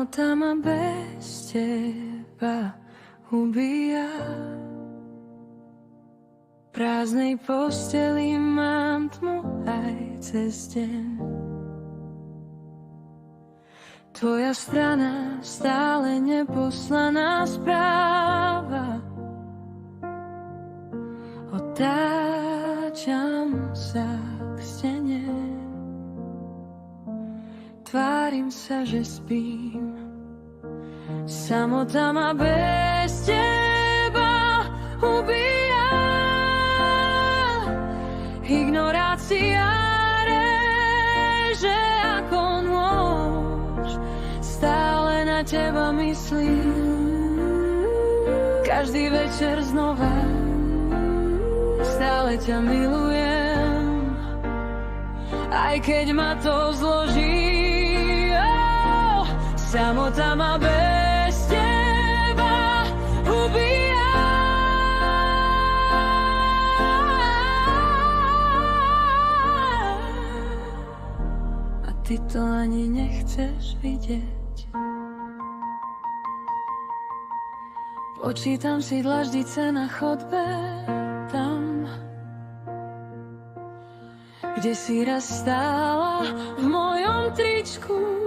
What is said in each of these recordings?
Samota ma bez teba ubíja. V prázdnej posteli mám tmu aj cez deň. Tvoja strana stále neposlaná správa. Otáčam sa k stene. Tvárim sa, že spím. Samota ma bez teba ubíja. Ignorácia reže ako nôž. Stále na teba myslím. Každý večer znova. Stále ťa milujem. Aj keď ma to zloží. Samota ma bez teba ubíja. A ty to ani nechceš vidieť. Počítam si dlaždice na chodbe tam, kde si raz stála v mojom tričku.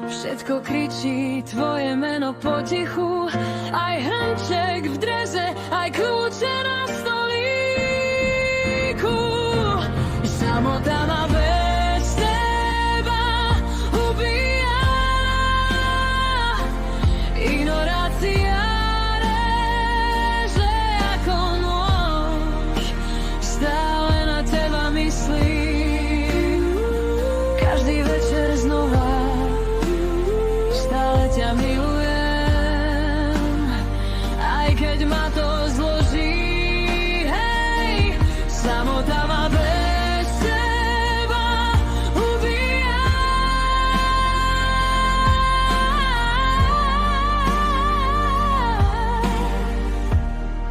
Všetko kričí tvoje meno potichu, aj hrnček v dreze, aj kľúče na stolíku. Samota ma bez teba ubíja. Ignorácia reže ako nôž. Stále na teba myslím. Každý večer znova. Ťa milujem, aj keď ma to zloží. Hej, samota ma bez teba ubíja.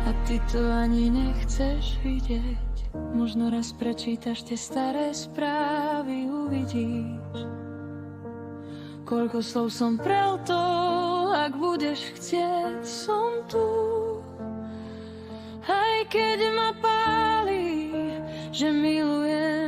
A ty to ani nechceš vidieť. Možno raz prečítaš tie staré správy, uvidíš, koľko slov som preltol. Ak budeš chcieť, som tu. Aj keď ma páli, že milujem